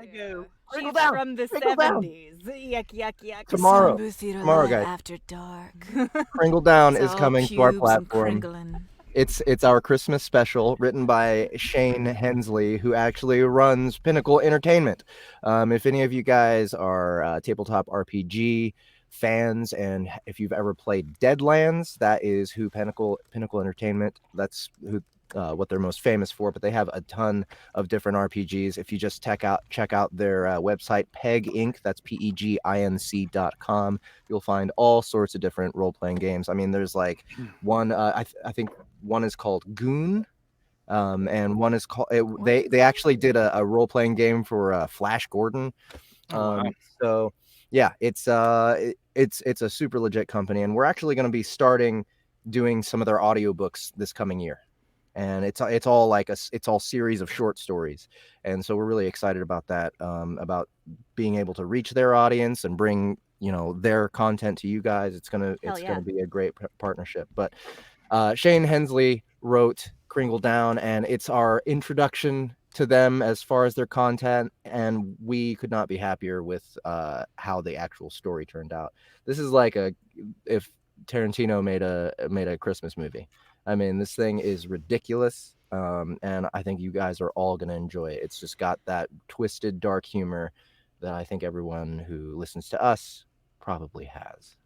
Chicago. She's Crinkle down, from the crinkle down. 70s. Yuck, yuck, yuck. Tomorrow, Live guys. after dark. Kringle Down It's is all coming to our pubes and platform. kringling. It's our Christmas special, written by Shane Hensley, who actually runs Pinnacle Entertainment. If any of you guys are tabletop RPG fans, and if you've ever played Deadlands, that is who Pinnacle Entertainment. That's who what they're most famous for. But they have a ton of different RPGs. If you just check out their website, Peg Inc. That's PEGINC.com. You'll find all sorts of different role playing games. I mean, there's like one. I think one is called Goon. And one is called. They actually did a role playing game for Flash Gordon. Wow. So yeah, it's a super legit company, and we're actually going to be starting doing some of their audiobooks this coming year. And it's all series of short stories, and so we're really excited about that. About being able to reach their audience and bring their content to you guys. It's gonna be a great partnership. But Shane Hensley wrote Kringle Down, and it's our introduction to them as far as their content, and we could not be happier with how the actual story turned out. This is like if Tarantino made a Christmas movie. I mean, this thing is ridiculous, and I think you guys are all going to enjoy it. It's just got that twisted, dark humor that I think everyone who listens to us probably has.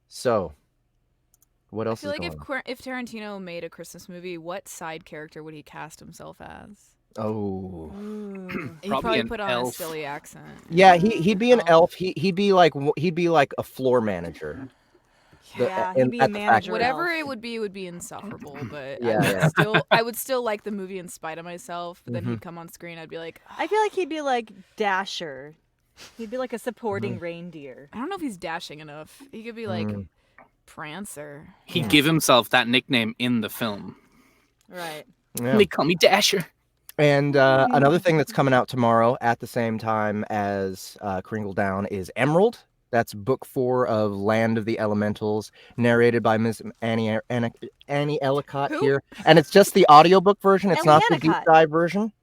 So, what else I feel is like going on? if Tarantino made a Christmas movie, what side character would he cast himself as? Oh, He'd Probably probably an put on elf. a silly accent. yeah, he'd be an elf. He'd be like a floor manager. Yeah, he'd be a at the manager. factory. Whatever elf. it would be insufferable. But Yeah, I would still like the movie in spite of myself. But then Mhm. he'd come on screen, I'd be like, I feel like he'd be like Dasher. He'd be like a supporting reindeer. I don't know if he's dashing enough. He could be like Mm. Prancer. He'd give himself that nickname in the film. Right. Yeah. They call me Dasher. And another thing that's coming out tomorrow at the same time as Kringle Down is Emerald. That's book 4 of Land of the Elementals, narrated by Miss Annie Ellicott Who? here. And it's just the audiobook version. It's not the deep Ellicott. dive version.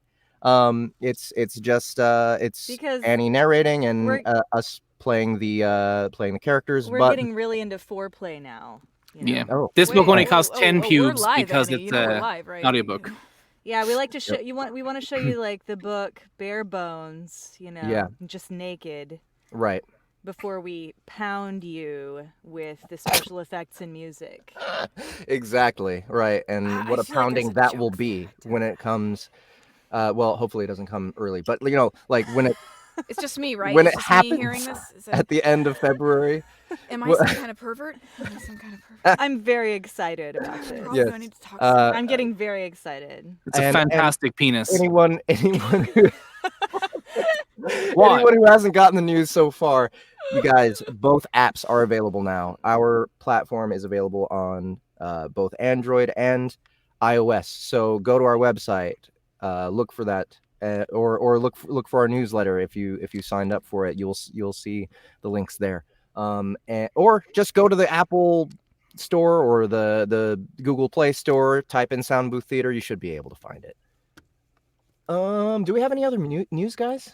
It's just it's Because Annie narrating and we're- us playing the characters. We're but getting really into foreplay now. you know? Yeah. oh, This book only Wait, costs 10 we're pubes live, because Annie. it's You know we're a live, right? audiobook. Yeah, we like to show we want to show you like the book bare bones, Yeah. just naked right. before we pound you with the special effects and music. Exactly right, and I what a feel like there's pounding a that joke will for be that. when it comes. Well, hopefully it doesn't come early, but like when it It's just me, right? when It's it just me hearing happens this. Is that, at the end of February. am I some kind of pervert? Am I some kind of pervert? I'm very excited about this. Probably Yes. I need to talk to someone. I'm getting very excited. It's a And- fantastic penis. Anyone who Why? anyone who hasn't gotten the news so far, you guys, both apps are available now. Our platform is available on both Android and iOS. So go to our website, look for that, or look for our newsletter. If you signed up for it, you'll see the links there. Or just go to the Apple Store or the Google Play Store. Type in Sound Booth Theater. You should be able to find it. Do we have any other news, guys?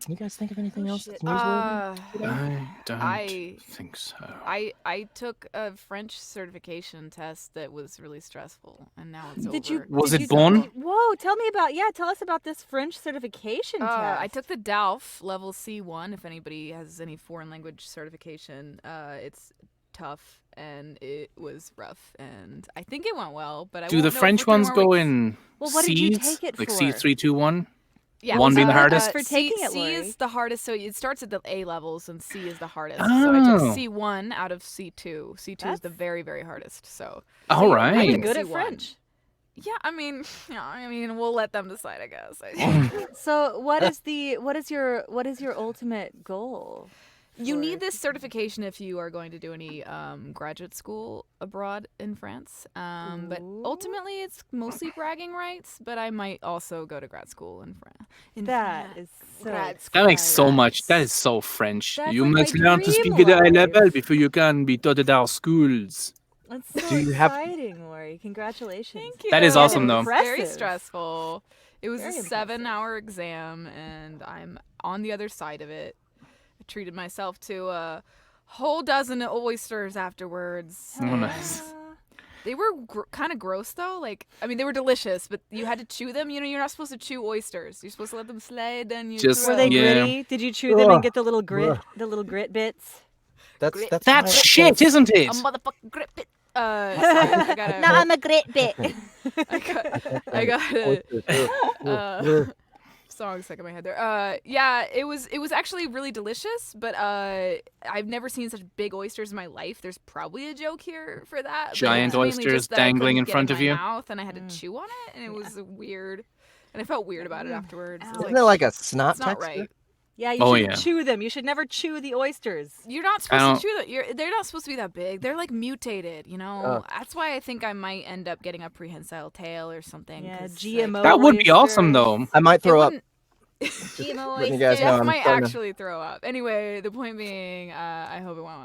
Can you guys think of anything else that's newsworthy? I don't I- think so. I took a French certification test that was really stressful, and now it's Did over. you? Was did it you- Bonn? Whoa! Tell us about this French certification test. I took the DALF level C1. If anybody has any foreign language certification, it's tough and it was rough, and I think it went well. But I Do won't the know French for 3 ones more go weeks. in Well, what did you C's? take it Like for? C321? Yeah, One being the hardest? For taking it, C Lori. is the hardest, so it starts at the A levels, and C is the hardest. So I took Oh. C1 out of C2. C2 is the That's- very, very hardest. So All You're right. good at C1. French. yeah, I mean, we'll let them decide, I guess. So what is your ultimate goal? You for- need this certification if you are going to do any graduate school abroad in France. But Ooh. ultimately, it's mostly bragging rights. But I might also go to grad school in France. That is so. Grad That makes so exciting. much. That is so French. That's You like must my learn to dream speak at a life. level before you can be taught at our schools. That's so Do you have- exciting, Lori. Congratulations. Thank you. That is awesome, though. It's very Impressive. stressful. It was Very a impressive. 7-hour exam, and I'm on the other side of it. I treated myself to a whole dozen oysters afterwards. Oh, nice. They were kind of gross though. Like, I mean, they were delicious, but you had to chew them. You know, you're not supposed to chew oysters. You're supposed to let them slide down your Just- Were they throat. Yeah. gritty? Did you chew them and Ugh. get the little Ugh. grit bits? That's Grit. that's That's fine. shit, isn't it? A motherfucking grip it. Sorry, I got No, I'm a grit bit. I got a song stuck in my head there. Yeah, it was actually really delicious, but I've never seen such big oysters in my life. There's probably a joke here for that. but it Giant was mainly oysters just that I dangling couldn't in get front of my you. mouth, and I had to chew on it, and it was weird. And I felt weird about it afterwards. It's Isn't there like a snot it's not texture? right. Yeah, you Oh, shouldn't yeah. chew them. You should never chew the oysters. You're not I supposed don't- to chew that. They're not supposed to be that big. They're like mutated, you know. That's why I think I might end up getting a prehensile tail or something. Yeah, 'cause, GMO. That would be awesome, oysters. though. I might It throw up. wouldn't- GMO letting you guys know Jeff I'm might starting to- actually throw up. Anyway, the point being, I hope it went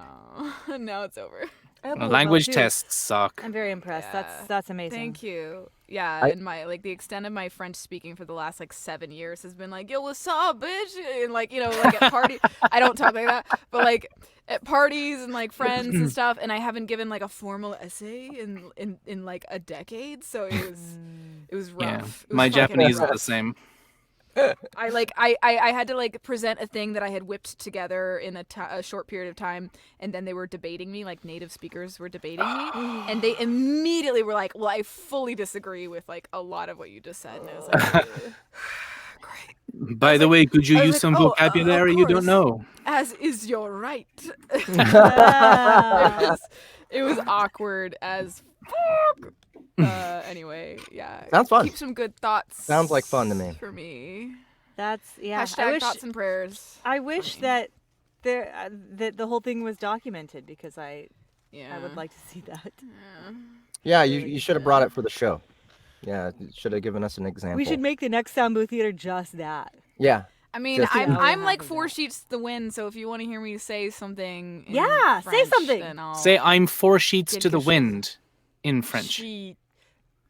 well. Now it's over. I hope it Well, went well, language too. tests suck. I'm very impressed. Yeah. That's amazing. Thank you. Yeah, I- and my the extent of my French speaking for the last 7 years has been like, yo, what's up, bitch? And like at party, I don't talk like that, but like at parties and like friends and stuff, and I haven't given like a formal essay in like a decade, so it was rough. Yeah, It was my fucking Japanese is rough. the same. I had to like present a thing that I had whipped together in a short period of time, and then they were debating me, like native speakers were debating me, and they immediately were like, well, I fully disagree with like a lot of what you just said, and I was like, great. By the way, could you I was use like, some "Oh, vocabulary of you don't course." know? As is your right. Wow. it was awkward as fuck. Anyway, yeah. Sounds fun. Keep some good thoughts. Sounds like fun to me. For me. That's I Hashtag wish thoughts and prayers. I wish me. that there that the whole thing was documented because I Yeah. would like to see that. Yeah, you should have brought it for the show. Yeah, you should have given us an example. We should make the next Sound Booth Theater just that. Yeah. I mean, Just- I'm Yeah. I'm like Half of 4 that. sheets to the wind, so if you want to hear me say something in Yeah, say French, something. then I'll Say I'm 4 sheets to Quelque the chose. wind in Je French. suis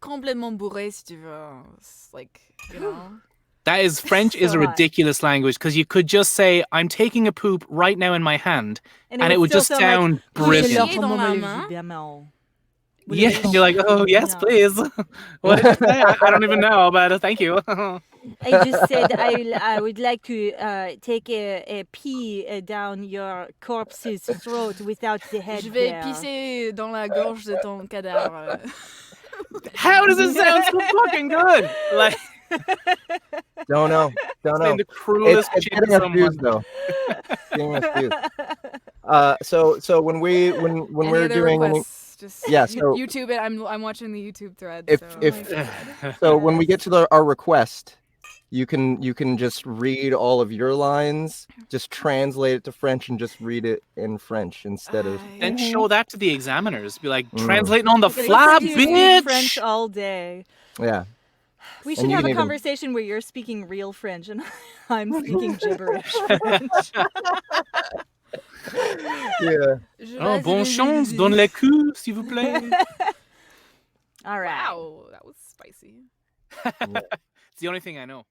complètement bourré, si tu veux. It's like, you know. That is French is a So hot. ridiculous language because you could just say I'm taking a poop right now in my hand, and it would still just sound like, brilliant. Dans la main. Yeah, you're like, oh yes, No. please. What did you say? I don't even know, but thank you. I just said I would like to take a pee down your corpse's throat without the head Je vais there. pisser dans la gorge de ton cadavre. How does it sound so fucking good? Like Don't know. Don't know. saying the cruelest It's shit getting to us someone. views though. Getting us views. So when Any we're other doing any, requests? Just Yeah, so- YouTube it. I'm watching the YouTube thread. If- so. if- so when we get to our request, you can just read all of your lines, just translate it to French, and just read it in French instead of. Then show that to the examiners. Be like, Mm. translating on the We're gonna fly, listen to you speak bitch. French all day. Yeah. We And should you have can a even- conversation where you're speaking real French and I'm speaking gibberish French. Yeah. Je Oh, vais- bon chance, donne le cul, s'il vous plaît. All right. Wow, that was spicy. It's the only thing I know.